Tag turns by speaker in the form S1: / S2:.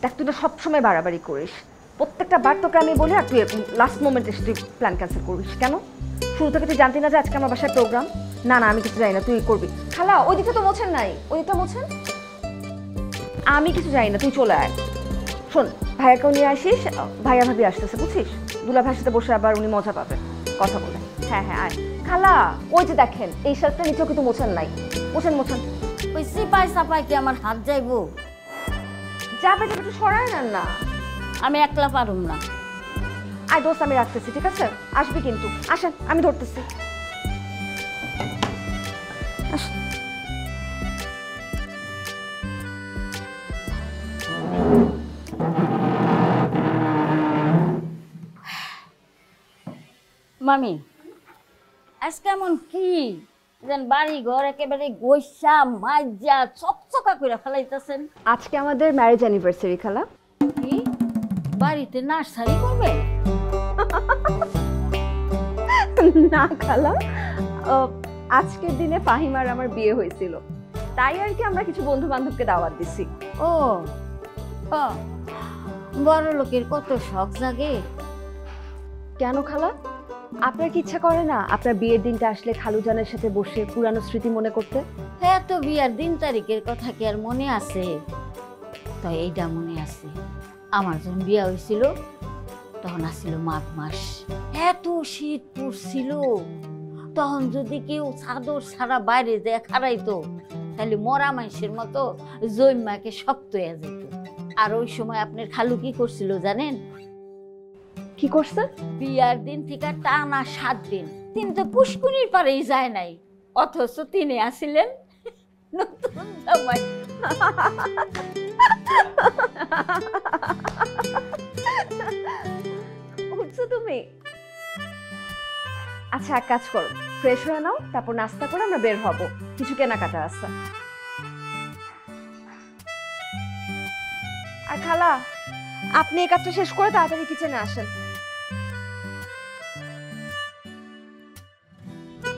S1: দেখ তুই তো সবসময় বাড়াবাড়ি করিস, প্রত্যেকটা বার তোকে আমি বলি আর তুই লাস্ট মোমেন্টে এসে তুই প্ল্যান ক্যান্সেল করিস কেন? শুরু থেকে তুই জানতি না যে আজকে আমার বাসায় প্রোগ্রাম? না না আমি কিছু জানি না, তুই করবি। খালা ওই দিকটা তো মোছেন নাই, ওই দিকটা মোছেন। আমি কিছু জানি না, তুই চলে আয়। শোন ভাইয়াকেও নিয়ে আসিস, ভাইয়া ভাবি আসতেছে বুঝছিস, দুলা ভাইয়ের সাথে বসে আবার উনি মজা পাবে কথা বলে। হ্যাঁ হ্যাঁ আয়। খালা ওই যে দেখেন এই শার্টটা নিচেও কিন্তু মোছেন নাই, মোছেন মোছেন।
S2: ওই সিপাই সাপাই কি আমার হাত যাইবো?
S1: যাবে যাবে, একটু সরায় নেন না।
S2: আমি একলা পারুম না।
S1: আয় দোস্ত আমি রাখতেছি, ঠিক আছে? আসবি কিন্তু, আসেন আমি ধরতেছি।
S2: মামি আজকে এমন কি যেন বাড়ি ঘর একেবারে গৈসা মাজা চকচকা করে ফেলাইতেছেন।
S1: আজকে আমাদের ম্যারেজ অ্যানিভার্সারি খালা।
S2: কি বাড়িতে নার্সারি করবে?
S1: না খালা, আজকের দিনে ফাহিমার আমার বিয়ে হয়েছিল, তাই আর কি আমরা কিছু বন্ধু বান্ধবকে দাওয়াত দিছি।
S2: ও বড় লোকের কত শখ জাগে।
S1: কেন খালা, আপনার কি ইচ্ছা করে না আপনার বিয়ের দিনটা আসলে খালুজানের সাথে বসে পুরানো স্মৃতি মনে করতে?
S2: হ্যাঁ তো বিয়ার দিন তারিখের কথা কি আর মনে আছে? তো এইটা মনে আছে, আমার যখন বিয়া হয়েছিল তখন আসছিল মাঘ মাস, এত শীত পড়ছিল, তখন যদি কেউ চাদর ছাড়া বাইরে যায় খাড়াইতো তাহলে মরা মানুষের মতো জৈমাকে শক্ত হয়ে যেত। আর ওই সময় আপনার খালু কি করছিল জানেন?
S1: কি করছে?
S2: বিয়ার দিন থেকে টানা 7 দিন তিনি তো পুষ্কুনির পারেই যায় নাই, অথচ তিনি আসিলেন নতুন জামাই।
S1: উঠছো তুমি? আচ্ছা এক কাজ করো, ফ্রেশ হয়ে নাও, তারপর নাস্তা করে আমরা বের হব, কিছু কেনাকাটা আছে। আর খালা আপনি এই কাজটা শেষ করে তাড়াতাড়ি কিচেনে আসেন,